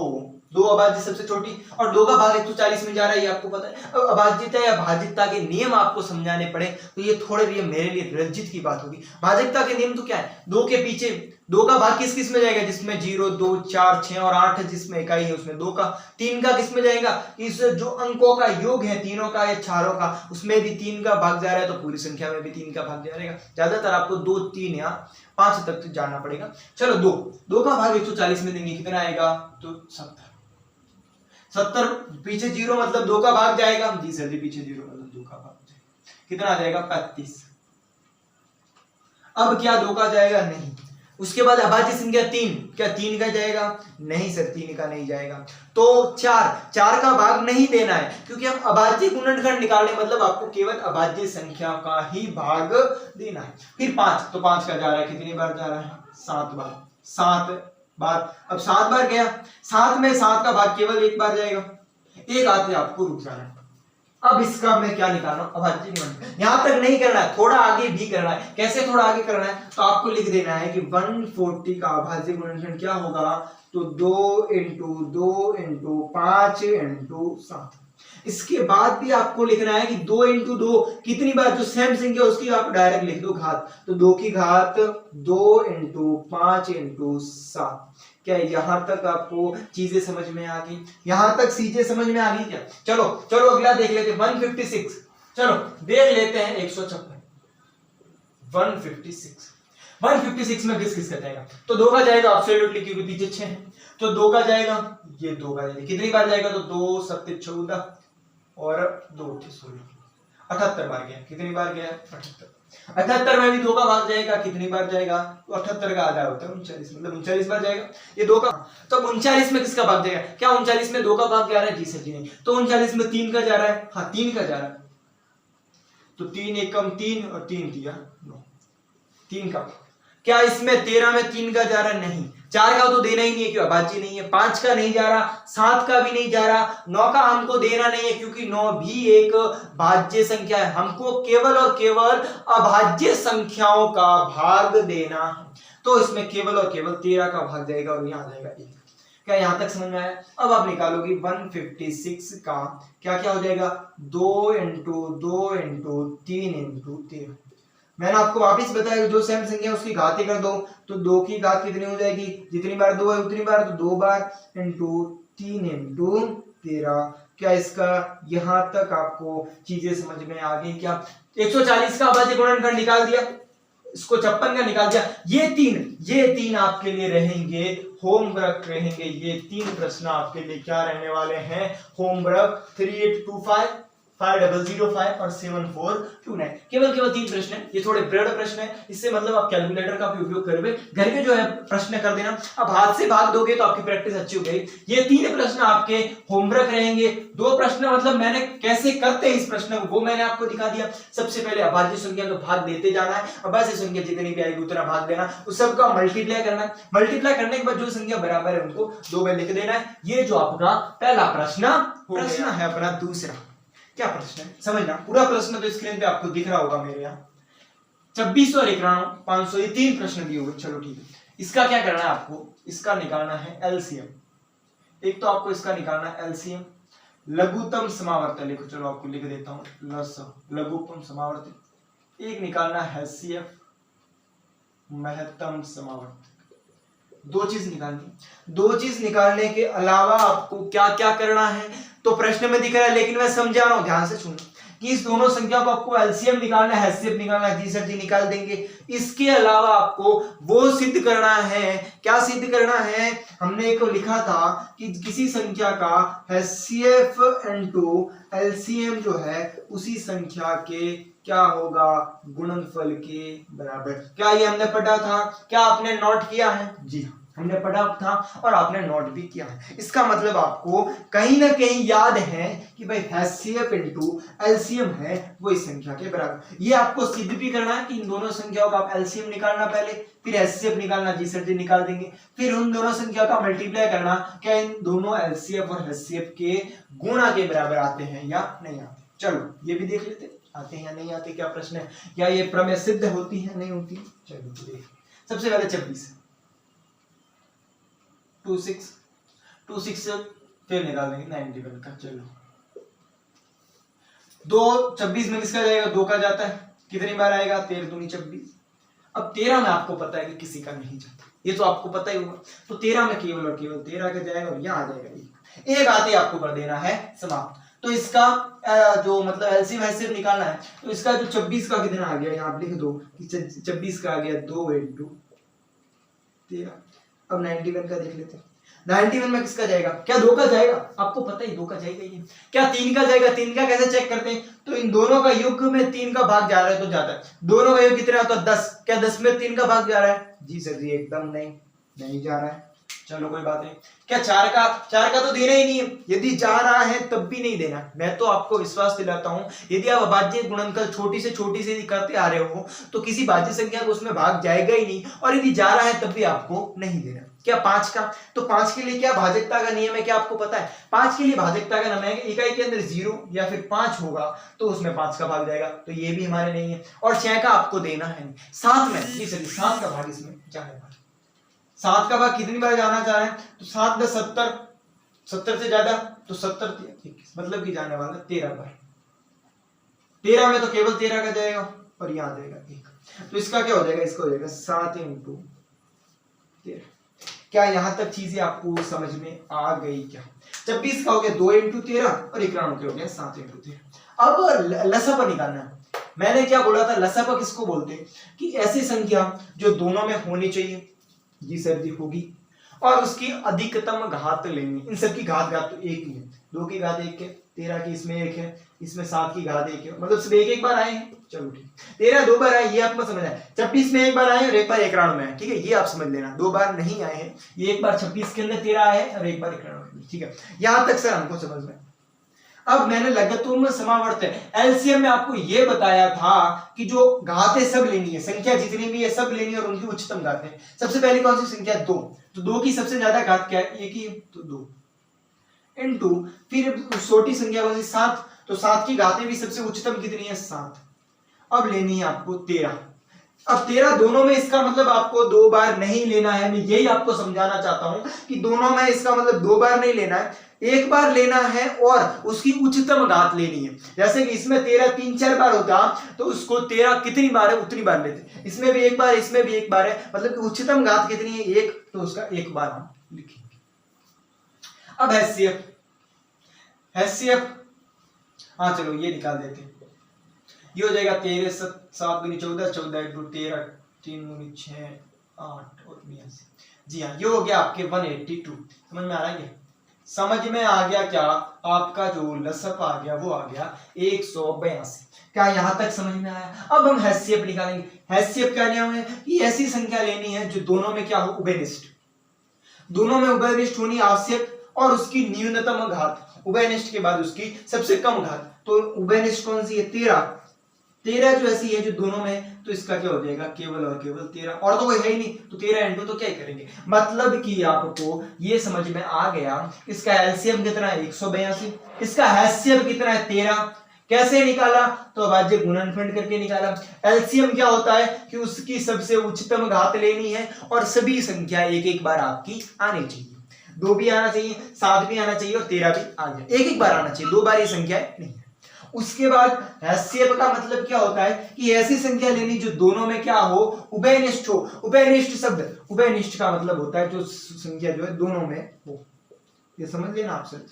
दो अभाज्य सबसे छोटी, और 2 का भाग 140 में जा रहा है, ये आपको पता है। अब अभाज्यता या भाज्यता के नियम आपको समझाने पड़े तो ये थोड़े लिए मेरे लिए रंजित की बात होगी। भाज्यता के नियम तो क्या है, 2 के पीछे 2 का भाग किस किस में जाएगा, जिसमें 0, 2, 4, 6 और 8 है, जिसमें इकाई है उसमें 2 का। 3 का किस में जाएगा, इस जो अंकों का योग है तीनों का या चारों का, उसमें भी 3 का भाग जा रहा है, तो पूरी संख्या में भी 3 का भाग जाएगा। ज्यादातर आपको 2, 3 या 5 तक जाना पड़ेगा। चलो 2 का भाग 140 में देंगे, कितना आएगा, तो 70 पीछे 0 मतलब 2 का भाग जाएगा जी सर जी, पीछे 0 मतलब 2 का भाग जाएगा, कितना आ जाएगा 35। अब क्या 2 का जाएगा, नहीं। उसके बाद अभाज्य संख्या 3, क्या 3 का जाएगा, नहीं सर 3 का नहीं जाएगा। तो 4 का भाग नहीं देना है, क्योंकि हम अभाज्य गुणनखंड निकालने मतलब आपको केवल अभाज्य संख्या का ही भाग देना है। फिर 5, तो 5 का जा रहा है, कितनी बार जा रहा है, 7 बार, 7 बार। अब 7 बार गया, 7 में 7 का भाग केवल 1 बार जाएगा, एक आते आपको रुक जाना है। अब इसका मैं क्या निकाल रहा हूं, अभाज्य गुणनखंड। यहां तक नहीं करना है, थोड़ा आगे भी करना है। कैसे थोड़ा आगे करना है, तो आपको लिख देना है कि 140 का अभाज्य गुणनखंड क्या होगा, तो 2 इंटू 2 इंटू 5 इंटू 7। इसके बाद भी आपको लिखना है कि 2 इंटू 2 कितनी बार, जो सेम संख्या उसकी आप डायरेक्ट लिख दो घात, तो 2 की घात 2 इंटू 5 इंटू 7। क्या यहां तक आपको चीजें समझ में आ गई, यहां तक चीजें समझ में आ गई क्या। चलो चलो अगला देख लेते हैं 156। चलो देख लेते हैं 156 156 में किस किस का जाएगा, तो 2 का जाएगा एब्सोल्युटली, क्योंकि पीछे 6 है, तो 2 का जाएगा, ये 2 का जाएगा, कितनी बार जाएगा, तो 2 7 14 और 2 16, 78 बार गया, कितनी बार गया, 78। 78 में भी 2 का भाग जाएगा, कितनी बार जाएगा, तो 78 का आधा होता है 39, मतलब 39 बार जाएगा ये 2 का। तो 39 में किसका भाग जाएगा, क्या 39 में 2 का भाग जा रहा है, जी सर जी नहीं, तो 39 में 3 का जा रहा है, हाँ 3 का जा रहा है, तो 3 एकम 3 और 3 दिया 9, 3 का। क्या इसमें 13 में 3 का जा रहा है, नहीं। 4 का तो देना ही नहीं है, क्यों अभाज्य नहीं है। 5 का नहीं जा रहा, 7 का भी नहीं जा रहा, 9 का हमको देना नहीं है, क्योंकि 9 भी एक भाज्य संख्या है। हमको केवल और केवल अभाज्य संख्याओं का भाग देना है, तो इसमें केवल और केवल 13 का भाग जाएगा और यहाँ जाएगा 1। क्या यहां तक समझ में आया। अब आप निकालोगे 156 का क्या क्या हो जाएगा, 2 इंटू 2 इंटू 3 इंटू 13। मैंने आपको वापस बताया जो सेम संख्या उसकी घातें कर दो, तो 2 की घात कितनी हो जाएगी, जितनी बार 2 है उतनी बार, तो 2 बार इंटू 3 इंटू 13। क्या इसका यहां तक आपको चीजें समझ में आ गई क्या। 140 का अभाज्य गुणनखंड निकाल दिया, इसको 56 का निकाल दिया। ये तीन आपके लिए रहेंगे होमवर्क रहेंगे। ये 3 प्रश्न आपके लिए क्या रहने वाले हैं, होमवर्क। 3825 5005 और 7429 केवल 3 प्रश्न है। ये थोड़े ब्रड प्रश्न है, इससे मतलब आप कैलकुलेटर का भी उपयोग करोगे, घर में जो है प्रश्न कर देना। अब हाथ से भाग दोगे तो आपकी प्रैक्टिस अच्छी हो गई। ये 3 प्रश्न आपके होमवर्क रहेंगे। 2 प्रश्न मतलब मैंने कैसे करते हैं इस प्रश्न को वो मैंने आपको दिखा दिया। सबसे पहले अभाज्य संख्या का भाग देते जाना है, अभाज्य संख्या जितनी भी आएगी उतना भाग देना, उस सबका मल्टीप्लाई करना है। मल्टीप्लाई करने के बाद जो संख्या बराबर है उनको 2 में लिख देना है। ये जो आपका पहला प्रश्न है अपना। दूसरा क्या प्रश्न है समझना, पूरा प्रश्न तो स्क्रीन पे आपको दिख रहा होगा मेरे यहाँ। 26 और 91 500 ये 3 प्रश्न दिए हुए। चलो ठीक है, इसका क्या करना है आपको, इसका निकालना है एलसीएम। एक तो आपको इसका निकालना है एलसीएम, लघुत्तम समावर्त लिखो, चलो आपको लिख देता हूं लघुत्तम समावर्त। एक निकालना है एचसीएफ महत्तम समावर्त। 2 चीज निकालनी। 2 चीज निकालने के अलावा आपको क्या क्या करना है तो प्रश्न में दिख रहा है, लेकिन मैं समझा रहा हूं, ध्यान से सुनो कि इस दोनों संख्या को आपको एलसीएम निकालना है, एचसीएफ निकालना है। जी सर जी निकाल देंगे। इसके अलावा आपको वो सिद्ध करना है, क्या सिद्ध करना है, हमने एक लिखा था कि किसी संख्या का एचसीएफ इनटू एलसीएम जो है उसी संख्या के क्या होगा, गुणनफल के बराबर। क्या ये हमने पढ़ा था, क्या आपने नोट किया है? जी हाँ हमने पढ़ा था और आपने नोट भी किया है। इसका मतलब आपको कहीं ना कहीं याद है कि भाई एचसीएफ इनटू एलसीएम है वो इस संख्या के बराबर। ये आपको सिद्ध भी करना है कि इन दोनों संख्याओं का आप एलसीएम निकालना पहले, फिर एचसीएफ निकालना। जी सर जी निकाल देंगे। फिर उन दोनों संख्या का मल्टीप्लाई करना, क्या इन दोनों एलसीएफ और एचसीएफ के गुणा के बराबर आते हैं या नहीं आते। चलो ये भी देख लेते आते हैं या नहीं आते। क्या प्रश्न है, क्या ये प्रमेय सिद्ध होती है नहीं होती। चलो देखिए, सबसे पहले 26 26 फिर निकाल देंगे 91 का। चलो 2 24 में किसका जाएगा, 2 का जाता है, कितनी बार आएगा, 13 दूनी 26। अब 13 में आपको पता है कि किसी का नहीं जाता, ये तो आपको पता ही होगा। तो 13 में केवल और केवल 13 का जाएगा और यहाँ आ जाएगा एक आते आपको कर देना है समाप्त। तो इसका जो मतलब एलसीएम हैसियम निकालना है, तो इसका जो 26 का कितना आ गया, यहाँ आप लिख दो कि 26 का आ गया 2 × 13। अब 91 का देख लेते हैं। 91 में किसका जाएगा, क्या 2 का जाएगा, आपको पता ही 2 का जाएगा ही। क्या 3 का जाएगा, 3 का कैसे चेक करते हैं, तो इन दोनों का योग में 3 का भाग जा रहा है तो जाता है। दोनों का योग कितना होता है 10, क्या 10 में 3 का भाग जा रहा है, जी सर जी एकदम नहीं जा रहा है। चलो कोई बात नहीं। क्या 4 का तो देना ही नहीं है, यदि जा रहा है तब भी नहीं देना। मैं तो आपको विश्वास दिलाता हूं, यदि आप अभाज्य गुणनखल छोटी से करते आ रहे हो तो किसी भाज्य संख्या को उसमें भाग जाएगा ही नहीं, और यदि जा रहा है तब भी आपको नहीं देना। क्या 5 का, तो 5 के लिए क्या भाजकता का नियम है, क्या आपको पता है, 5 के लिए भाजकता का नियम है इकाई के अंदर 0 या फिर 5 होगा तो उसमें 5 का भाग जाएगा, तो ये भी हमारे नहीं है। और 6 का आपको देना है नहीं। 7 में जी सर 7 का भाग इसमें जाने वाला, 7 का भाग कितनी बार जाना चाह रहे हैं, तो 7 × 70, 70 से ज्यादा तो 70 मतलब कि जाने वाला 13 बार। 13 में तो केवल 13 का जाएगा और यहाँ आ जाएगा 1, तो इसका क्या हो जाएगा, इसका हो जाएगा 7 × 13। क्या यहाँ तक चीजें आपको समझ में आ गई क्या। 26 का हो गया 2 × 13 और 91 के हो गया 7 × 13। अब लसापा निकालना है। मैंने क्या बोला था, लसापा किसको बोलते हैं, कि ऐसी संख्या जो दोनों में होनी चाहिए, जी सर जी होगी, और उसकी अधिकतम घात लेंगे। इन सब की घात तो एक ही है, 2 की घात 1 है, 13 की इसमें 1 है, इसमें 7 की घात 1 है, मतलब सिर्फ एक बार आए हैं। चलो ठीक, 13 2 बार आए, ये आपको समझ आए। 26 में 1 बार आए और 1 बार 91 में है, ठीक है, ये आप समझ लेना। 2 बार नहीं आए हैं, ये 1 बार 26 के अंदर 13 आए और 1 बार 91 में, ठीक है, यहां तक सर हमको समझ में। अब मैंने लगतुम समावर्त एलसीएम में आपको ये बताया था कि जो घातें सब लेनी है, संख्या जितनी भी है सब लेनी है और उनकी उच्चतम घातें। सबसे पहले कौन सी संख्या, 2, तो 2 की सबसे ज्यादा घात क्या है, 1 ही, तो 2 इनटू फिर छोटी संख्या कौन सी, 7, तो 7 की घातें भी सबसे उच्चतम कितनी है, 7। अब लेनी है आपको 13। अब 13 दोनों में, इसका मतलब आपको 2 बार नहीं लेना है। मैं यही आपको समझाना चाहता हूं कि दोनों में इसका मतलब 2 बार नहीं लेना है, 1 बार लेना है और उसकी उच्चतम घात लेनी है। जैसे कि इसमें 13 3-4 बार होता तो उसको 13 कितनी बार है उतनी बार लेते, इसमें भी 1 बार, इसमें भी 1 बार है, मतलब कि उच्चतम घात कितनी है 1, तो उसका 1 बार हम लिखेंगे। अब हैसियत हाँ चलो ये निकाल देते हैं। ये हो जाएगा 13 7 × 14, 14 × 13, 3 × 6 8 और 82। जी हाँ, ये हो गया आपके 182। समझ में आ रहा है, समझ में आ गया क्या, आपका जो लसप आ गया वो आ गया 182। क्या यहाँ तक समझ में आया। अब हम हैसियत निकालेंगे। हैसियत क्या नियम है कि ऐसी संख्या लेनी है जो दोनों में क्या हो, उभयनिष्ठ, दोनों में उभयनिष्ठ होनी आवश्यक, और उसकी न्यूनतम घात, उभयनिष्ठ के बाद उसकी सबसे कम घात। तो उभयनिष्ठ कौन सी है, 13 जो ऐसी है जो दोनों में, तो इसका क्या हो जाएगा, केवल और केवल 13, और तो कोई है ही नहीं, तो 13 × तो क्या करेंगे। मतलब कि आपको ये समझ में आ गया, इसका एलसीएम कितना है 182, इसका हैसियत कितना है 13। कैसे निकाला, तो अभाज्य गुणनखंड करके निकाला। एलसीएम क्या होता है कि उसकी सबसे उच्चतम घात लेनी है और सभी संख्या एक एक बार आपकी आनी चाहिए। 2 भी आना चाहिए, 7 भी आना चाहिए और 13 भी आ जाए, एक एक बार आना चाहिए, 2 बार ये संख्या नहीं है। उसके बाद हैसियत का मतलब क्या होता है कि ऐसी संख्या लेनी जो दोनों में क्या हो, उभयनिष्ठ हो। उभयनिष्ठ शब्द, उभयनिष्ठ का मतलब होता है जो संख्या जो है दोनों में हो। ये समझ लेना आप सर,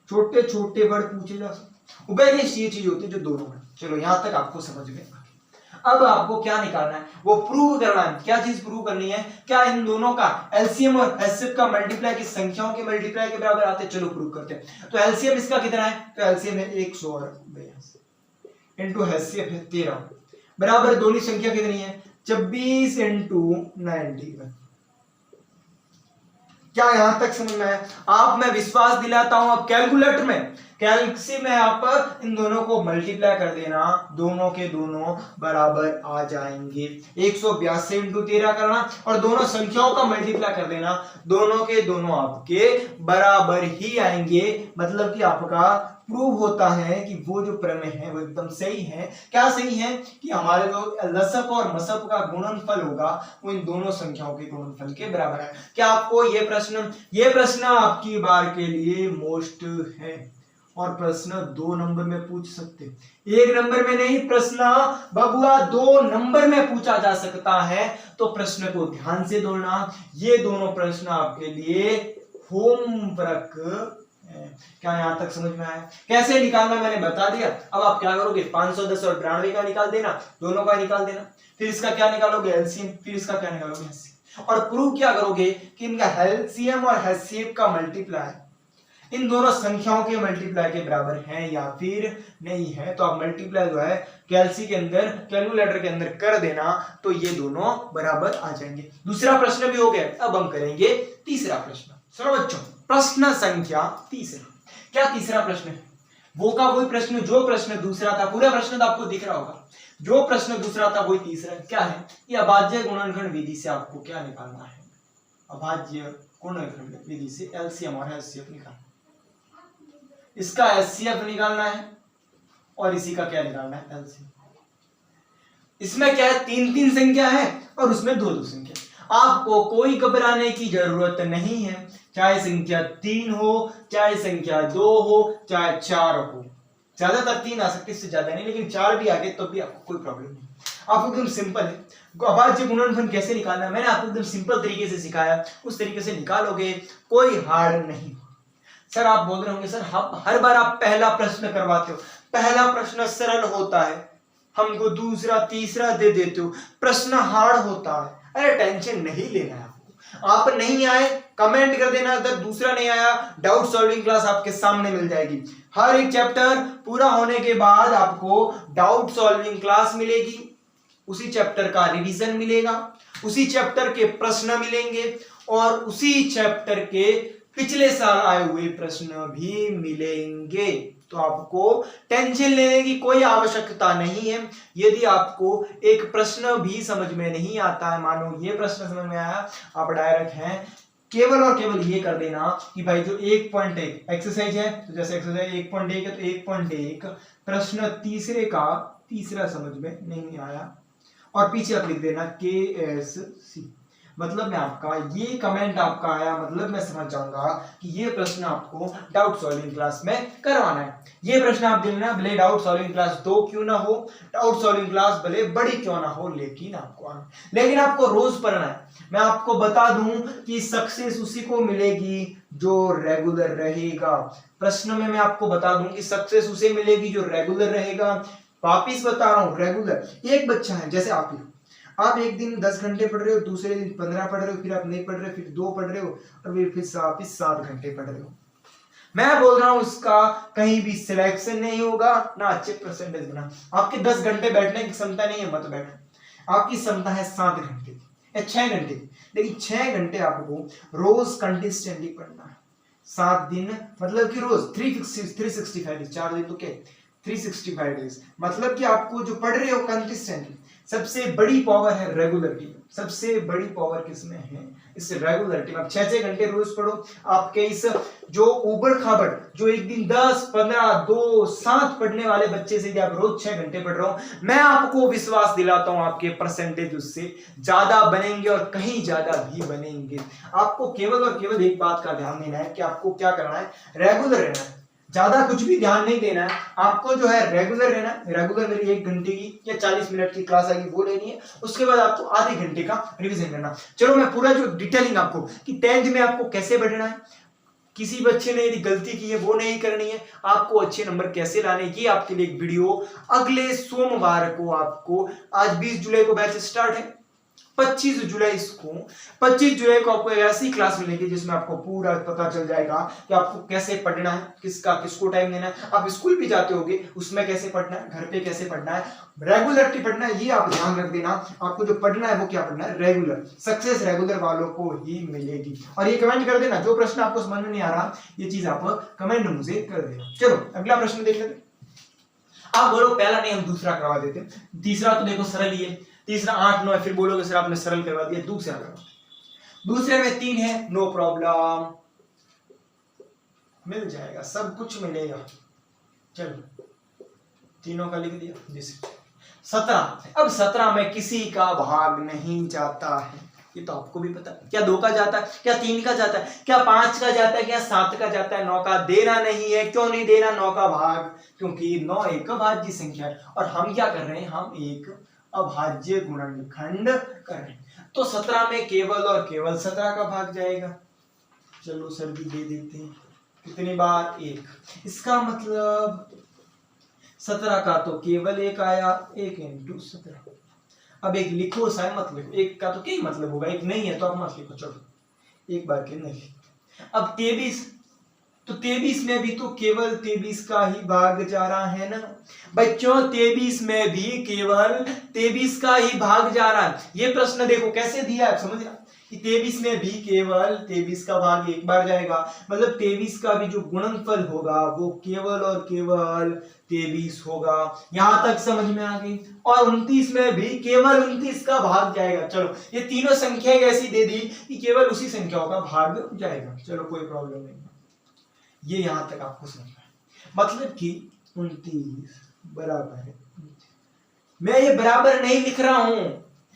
छोटे छोटे वर्ड पूछे जा सकते। उभयनिष्ठ ये चीज होती है जो दोनों में। चलो यहां तक आपको समझ में। अब आपको क्या निकालना है, वो प्रूव करना है। क्या चीज प्रूव करनी है, क्या इन दोनों का एलसीएम और हैसियत का मल्टीप्लाई की संख्याओं के मल्टीप्लाई के बराबर आते। चलो प्रूव करते हैं। तो एलसीएम इसका कितना है, तो एलसीएम है 182 इनटू हैसियत है 13 बराबर दोनों संख्या कितनी है 24 × 91। क्या यहां तक समझ में आया आप। मैं विश्वास दिलाता हूं, अब कैलकुलेटर में कैलसी में आप इन दोनों को मल्टीप्लाई कर देना, दोनों के दोनों बराबर आ जाएंगे। 182 × 13 करना और दोनों संख्याओं का मल्टीप्लाई कर देना, दोनों के दोनों आपके बराबर ही आएंगे। मतलब कि आपका प्रूव होता है कि वो जो प्रमेय है वो एकदम सही है। क्या सही है? कि हमारे जो लसक और मसक का गुणनफल होगा वो इन दोनों संख्याओं के गुणनफल के बराबर है। क्या आपको ये प्रश्न आपकी बार के लिए मोस्ट है और प्रश्न 2 नंबर में पूछ सकते, 1 नंबर में नहीं, प्रश्न बबुआ 2 नंबर में पूछा जा सकता है। तो प्रश्न को ध्यान से दोड़ना। ये दोनों प्रश्न आपके लिए होमवर्क है। क्या यहां तक समझ में आया? कैसे निकालना मैंने बता दिया। अब आप क्या करोगे, 510 और 92 का निकाल देना, दोनों का निकाल देना, फिर इसका क्या निकालोगे, एलसीएम, फिर इसका क्या निकालोगे, एचसीएफ, और प्रूव क्या करोगे कि इनका एलसीएम और एचसीएफ का मल्टीप्लाई इन दोनों संख्याओं के मल्टीप्लाई के बराबर है या फिर नहीं है। तो आप मल्टीप्लाई जो है कैलकुलेटर के अंदर कर देना, तो ये दोनों बराबर आ जाएंगे। दूसरा प्रश्न भी हो गया। अब हम करेंगे तीसरा प्रश्न। सुनो बच्चों, प्रश्न संख्या तीसरा। क्या तीसरा प्रश्न है? वो का वही प्रश्न जो प्रश्न दूसरा था। पूरा प्रश्न तो आपको दिख रहा होगा। जो प्रश्न दूसरा था वही तीसरा। क्या है? ये अभाज्य गुणनखंड विधि से आपको क्या निकालना है? अभाज्य गुणनखंड विधि से एलसीएम और एचसीएफ निकालना। इसका एचसीएफ निकालना है और इसी का क्या निकालना है, एलसीएम। इसमें क्या है, 3-3 संख्या है और उसमें 2-2 संख्या। आपको कोई घबराने की जरूरत नहीं है। चाहे संख्या 3 हो, चाहे संख्या 2 हो, चाहे 4 हो। ज्यादातर 3 आ सकती है, इससे ज्यादा नहीं, लेकिन 4 भी आ गए तो भी आपको कोई प्रॉब्लम नहीं। आपको एकदम सिंपल है। अभाज्य गुणनफल कैसे निकालना है मैंने आपको एकदम सिंपल तरीके से सिखाया, उस तरीके से निकालोगे, कोई हार्ड नहीं। सर आप बोल रहे होंगे सर हर बार आप पहला प्रश्न करवाते हो, पहला प्रश्न सरल होता है, हमको दूसरा तीसरा दे देते हो, प्रश्न हार्ड होता है। अरे टेंशन नहीं लेना है आपको। आप नहीं आए कमेंट कर देना, अगर दूसरा नहीं आया डाउट सॉल्विंग क्लास आपके सामने मिल जाएगी। हर एक चैप्टर पूरा होने के बाद आपको डाउट सॉल्विंग क्लास मिलेगी, उसी चैप्टर का रिवीजन मिलेगा, उसी चैप्टर के प्रश्न मिलेंगे और उसी चैप्टर के पिछले साल आए हुए प्रश्न भी मिलेंगे। तो आपको टेंशन लेने की कोई आवश्यकता नहीं है। यदि आपको एक प्रश्न भी समझ में नहीं आता है, मानो ये प्रश्न समझ में आया, आप डायरेक्ट हैं केवल और केवल ये कर देना कि भाई जो 1.1 एक्सरसाइज है, तो जैसे एक्सरसाइज 1.1 है तो 1.1 प्रश्न तीसरे का तीसरा समझ में नहीं आया और पीछे आप लिख देना KSC। मतलब मैं आपका ये कमेंट आपका आया, मतलब मैं समझ जाऊंगा कि ये प्रश्न आपको डाउट सॉल्विंग क्लास में करवाना है। ये प्रश्न आप देना, भले डाउट सॉल्विंग क्लास 2 क्यों ना हो, डाउट सॉल्विंग क्लास भले बड़ी क्यों ना हो, लेकिन आपको रोज पढ़ना है। मैं आपको बता दूं कि सक्सेस उसी को मिलेगी जो रेगुलर रहेगा। प्रश्न में मैं आपको बता दूं कि सक्सेस उसे मिलेगी जो रेगुलर रहेगा। वापिस बता रहा हूं, रेगुलर। एक बच्चा है जैसे आप ही, आप एक दिन 10 घंटे पढ़ रहे हो, दूसरे दिन 15 पढ़ रहे हो, फिर आप नहीं पढ़ रहे, फिर 2 पढ़ रहे हो और फिर 7 घंटे पढ़ रहे हो। मैं बोल रहा हूं उसका कहीं भी सिलेक्शन नहीं होगा, ना अच्छे परसेंटेज बना। आपके 10 घंटे बैठने की क्षमता नहीं है, मत बैठो। आपकी क्षमता है 7 घंटे या 6 घंटे, लेकिन 6 घंटे आपको रोज कंसिस्टेंटली पढ़ना है। 7 दिन मतलब कि रोज 365 डेज, 4 दिन तो क्या 365 डेज, मतलब कि आपको जो पढ़ रहे हो कंसिस्टेंटली। सबसे बड़ी पावर है रेगुलरिटी। सबसे बड़ी पावर किसमें है, इस रेगुलरिटी में। आप 6-6 घंटे रोज पढ़ो, आपके इस जो उबड़ खाबड़ जो एक दिन 10, 15, 2, 7 पढ़ने वाले बच्चे से आप रोज 6 घंटे पढ़ रहे हो, मैं आपको विश्वास दिलाता हूं आपके परसेंटेज उससे ज्यादा बनेंगे और कहीं ज्यादा भी बनेंगे। आपको केवल और केवल एक बात का ध्यान देना है कि आपको क्या करना है, रेगुलर रहना है। ज्यादा कुछ भी ध्यान नहीं देना है, आपको जो है रेगुलर रहना है। रेगुलर मेरी 1 घंटे की या 40 मिनट की क्लास आएगी वो लेनी है, उसके बाद आपको आधे घंटे का रिवीजन करना। चलो मैं पूरा जो डिटेलिंग आपको कि 10th में आपको कैसे बढ़ना है, किसी बच्चे ने यदि गलती की है वो नहीं करनी है, आपको अच्छे नंबर कैसे लाने, ये आपके लिए एक वीडियो अगले सोमवार को आपको, आज 20 जुलाई को बैच स्टार्ट है, 25 जुलाई को आपको एक ऐसी क्लास मिलेगी जिसमें आपको पूरा पता चल जाएगा कि आपको कैसे पढ़ना है, किसको टाइम देना है। आप स्कूल भी जाते होगे, उसमें कैसे पढ़ना है, घर पे कैसे पढ़ना है, रेगुलरिटी पढ़ना है, ये आप ध्यान रख देना। आपको जो पढ़ना है वो क्या पढ़ना है, रेगुलर। सक्सेस रेगुलर वालों को ही मिलेगी। और ये कमेंट कर देना, जो प्रश्न आपको समझ में नहीं आ रहा ये चीज आप कमेंट मुझे कर देना। चलो अगला प्रश्न देख लेते। आप बोलो पहला नहीं हम दूसरा करवा देते, तीसरा तो देखो सरल ही है, तीसरा 8-9 है, फिर बोलोगे सर आपने सरल करवा दिया, दूसरा करवा। दूसरे में 3 है, नो प्रॉब्लम, मिल जाएगा, सब कुछ मिलेगा। चलो तीनों का लिख दिया। 17। अब 17 में किसी का भाग नहीं जाता है, ये तो आपको भी पता है। क्या 2 का जाता है, क्या 3 का जाता है, क्या 5 का जाता है, क्या 7 का जाता है, 9 का देना नहीं है। क्यों नहीं देना 9 का भाग? क्योंकि 9 एक अभाज्य संख्या है और हम क्या कर रहे हैं, हम एक अभाज्य गुणनखंड कर रहे हैं। तो 17 में केवल और केवल 17 का भाग जाएगा। चलो सर भी दे देते हैं, कितनी बार? 1। इसका मतलब 17 का तो केवल 1 आया, 1 × 17। अब एक लिखो साय मत लिखो, एक का तो क्या मतलब होगा, एक नहीं है तो आप मत लिखो। चलो एक बार के नहीं। अब 23, तो 23 में भी तो केवल 23 का ही भाग जा रहा है ना बच्चों। 23 में भी केवल 23 का ही भाग जा रहा है। ये प्रश्न देखो कैसे दिया है, समझ रहा कि 23 में भी केवल 23 का भाग एक बार जाएगा, मतलब 23 का भी जो गुणनफल होगा वो केवल और केवल 23 होगा। यहां तक समझ में आ गई। और 29 में भी केवल 29 का भाग जाएगा। चलो ये तीनों संख्याएं ऐसी दे दी कि केवल उसी संख्याओं का भाग जाएगा। चलो कोई प्रॉब्लम नहीं, ये यहां तक आपको समझ में, मतलब कि 29 बराबर है। मैं ये बराबर नहीं लिख रहा हूं,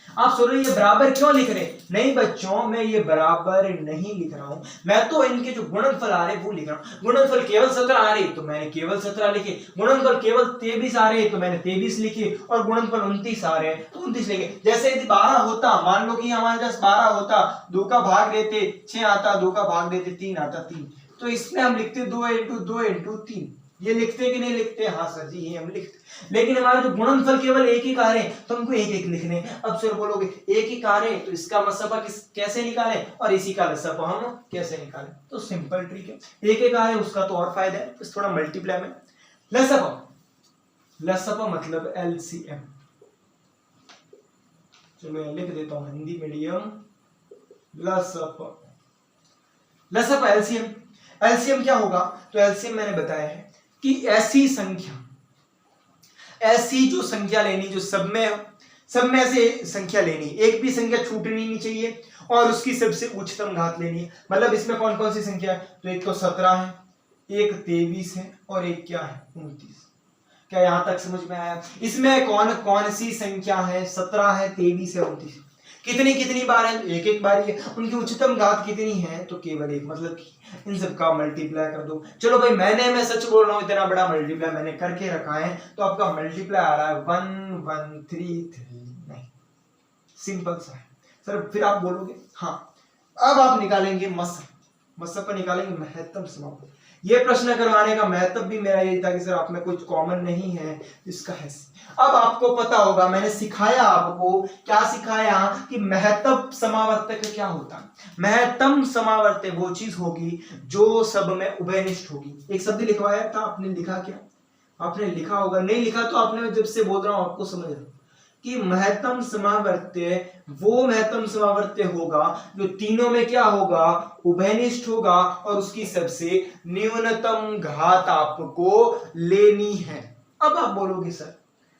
आप सोच रहे ये बराबर क्यों लिख रहे? नहीं बच्चों, मैं ये बराबर नहीं लिख रहा हूं, मैं तो इनके जो गुणनफल आ रहे वो लिख रहा हूं। गुणनफल केवल 17 आ रहे तो मैंने केवल 17 लिखे, गुणनफल केवल 23 आ रहे तो मैंने 23 लिखे, और गुणनफल 29 आ रहे तो 29 लिखे। जैसे यदि 12 होता, मान लो कि हमारे पास 12 होता, 2 का भाग देते 6 आता, 2 का भाग देते 3 आता, 3, तो इसमें हम लिखते 2 × 2 × 3। ये लिखते कि नहीं लिखते? हाँ सर जी ये हम लिखते। लेकिन हमारे जो गुणनफल केवल एक ही आ रहे हैं तो हमको एक एक लिखने। अब सर बोलोगे एक ही आ रहे तो इसका मसफा कैसे निकालें और इसी का लसफा हम कैसे निकालें? तो सिंपल ट्रिक है। एक एक आ रहे उसका तो और फायदा है, बस थोड़ा मल्टीप्लाई में। लसफा मतलब एलसीएम। चलो मैं लिख देता हूं हिंदी मीडियम। लसफा एलसीएम। एलसीएम क्या होगा? तो एलसीएम मैंने बताया है कि ऐसी जो संख्या लेनी जो सब में से संख्या लेनी, एक भी संख्या छूटनी नहीं चाहिए और उसकी सबसे उच्चतम घात लेनी है। मतलब इसमें कौन कौन सी संख्या है? तो एक तो 17 है, एक 23 है और एक क्या है? 29। क्या यहां तक समझ में आया? इसमें कौन कौन सी संख्या है? 17 है, 23 है, 29। कितनी कितनी बार है? एक एक बार ही है। उनकी उच्चतम घात कितनी है? तो केवल एक। मतलब इन सब का मल्टीप्लाई कर दो। चलो भाई मैं सच बोल रहा हूं, इतना बड़ा मल्टीप्लाई मैंने करके रखा है, तो आपका मल्टीप्लाई आ रहा है 1133। नहीं, सिंपल सा है सर। फिर आप बोलोगे हाँ, अब आप निकालेंगे मसफ पर निकालेंगे महत्तम समापन। ये प्रश्न करवाने का महत्व भी मेरा यही था कि सर आप में कुछ कॉमन नहीं है इसका है। अब आपको पता होगा, मैंने सिखाया आपको, क्या सिखाया कि महत्तम समावर्तक क्या होता है। महत्तम समावर्तक वो चीज होगी जो सब में उभयनिष्ठ होगी। एक शब्द लिखवाया था, आपने लिखा क्या? आपने लिखा होगा, नहीं लिखा तो आपने जब से बोल रहा हूं आपको समझ रहा कि महत्तम समावर्त्य वो महत्तम समावर्त्य होगा जो तीनों में क्या होगा? उभयनिष्ठ होगा और उसकी सबसे न्यूनतम घात आपको लेनी है। अब आप बोलोगे सर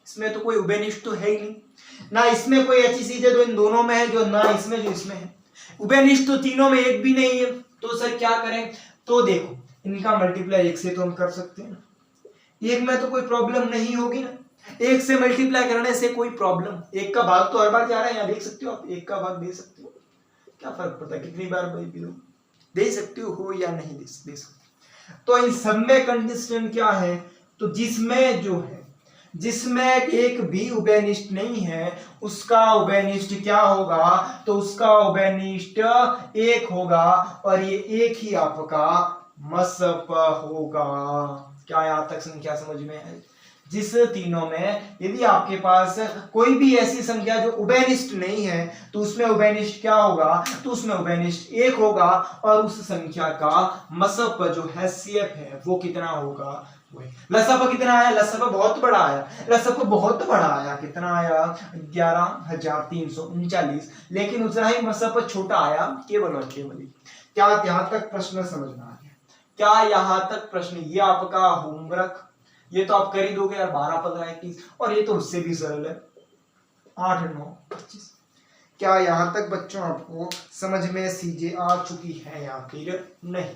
इसमें तो कोई उभयनिष्ठ तो है ही नहीं ना, इसमें कोई ऐसी चीज है जो इन दोनों में है जो ना इसमें जो इसमें है। उभयनिष्ठ तो तीनों में एक भी नहीं है, तो सर क्या करें? तो देखो इनका मल्टीप्लाई एक से तो हम कर सकते हैं ना, एक में तो कोई प्रॉब्लम नहीं होगी ना, एक से मल्टीप्लाई करने से कोई प्रॉब्लम, एक का भाग तो हर बार जा रहा है, यहाँ देख सकते हो आप, एक का भाग दे सकते हो, क्या फर्क पड़ता है कितनी बार भाई भी दे सकते हो या नहीं दे सकते। तो इन सब में कंडीशन क्या है? तो जिसमें जो है, जिसमें एक भी उभयनिष्ठ नहीं है उसका उभयनिष्ठ क्या होगा? तो उसका उभयनिष्ठ एक होगा और ये एक ही आपका मसफ होगा। क्या यहां तक संख्या समझ में है? जिस तीनों में यदि आपके पास कोई भी ऐसी संख्या जो उभयनिष्ठ नहीं है तो उसमें उभयनिष्ठ क्या होगा? तो उसमें उभयनिष्ठ एक होगा और उस संख्या का मसफ जो हैसियत है वो कितना होगा? लसफा कितना आया? लसफा बहुत बड़ा आया, लसफा बहुत बड़ा आया। कितना आया? 11,339। लेकिन उतना ही मसफा छोटा आया केवल और केवल। क्या यहां तक प्रश्न समझ में आ गया? क्या यहां तक प्रश्न? ये आपका होमवर्क, ये तो आप कर ही दोगे यार। 12, 15, 21 और ये तो उससे भी सरल है 8, 9, 25। क्या यहां तक बच्चों आपको समझ में चीजें आ चुकी है या फिर नहीं?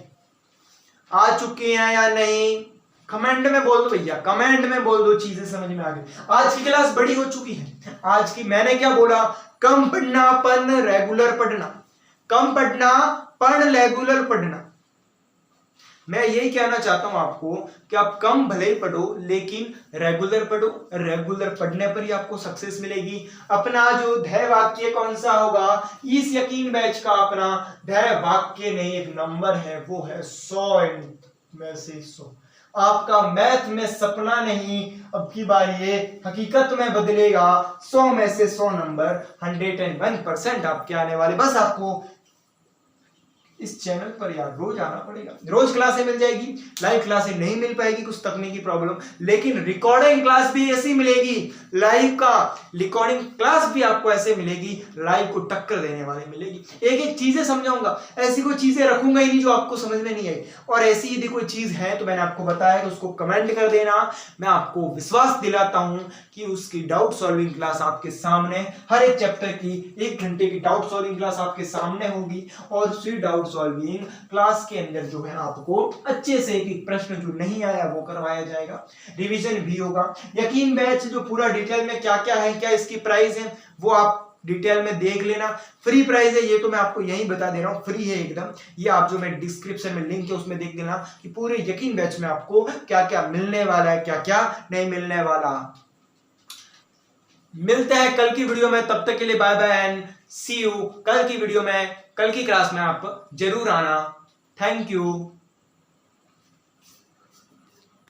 आ चुकी हैं या नहीं? कमेंट में बोल दो भैया, कमेंट में बोल दो, चीजें समझ में आ गई। आज की क्लास बड़ी हो चुकी है। आज की मैंने क्या बोला, कम पढ़ना पण रेगुलर पढ़ना, कम पढ़ना पण रेगुलर पढ़ना। मैं यही कहना चाहता हूं आपको कि आप कम भले ही पढ़ो लेकिन रेगुलर पढ़ो, रेगुलर पढ़ने पर ही आपको सक्सेस मिलेगी। अपना जो ध्येय वाक्य कौन सा होगा इस यकीन बैच का, अपना ध्येय वाक्य नहीं एक नंबर है, वो है 100 में से 100। आपका मैथ में सपना नहीं, अब की बार ये हकीकत में बदलेगा। 100 में से 100 नंबर, 101% आपके आने वाले। बस आपको इस चैनल पर यार रोज आना पड़ेगा, रोज क्लासें मिल जाएगी। लाइव क्लासें नहीं मिल पाएगी, कुछ तकनीकी प्रॉब्लम, लेकिन रिकॉर्डिंग क्लास भी ऐसी मिलेगी। लाइव का रिकॉर्डिंग क्लास भी आपको ऐसे मिलेगी, लाइव को टक्कर देने वाली मिलेगी। एक एक चीजें समझाऊंगा, ऐसी कोई चीजें रखूंगा ही नहीं जो आपको समझ में नहीं आई। और ऐसी यदि कोई चीज है तो मैंने आपको बताया कि उसको कमेंट कर देना। मैं आपको विश्वास दिलाता हूं कि उसकी डाउट सॉल्विंग क्लास आपके सामने, हर एक चैप्टर की 1 घंटे की डाउट सॉल्विंग क्लास आपके सामने होगी। और उसी डाउट सॉल्विंग क्लास के अंदर जो है आपको अच्छे से एक प्रश्न जो नहीं आया वो करवाया जाएगा, रिवीजन भी होगा। यकीन बैच जो पूरा डिटेल में क्या क्या है, क्या इसकी प्राइस है, वो आप डिटेल में देख लेना। फ्री प्राइस है ये तो मैं आपको यही बता दे रहा हूं, फ्री है एकदम। ये आप जो मैं डिस्क्रिप्शन में लिंक है उसमें देख लेना कि पूरे यकीन बैच में आपको क्या क्या मिलने वाला है, क्या क्या नहीं मिलने वाला। मिलते हैं कल की वीडियो में, तब तक के लिए bye bye and see you. कल की वीडियो में, कल की क्लास में आप जरूर आना। Thank you.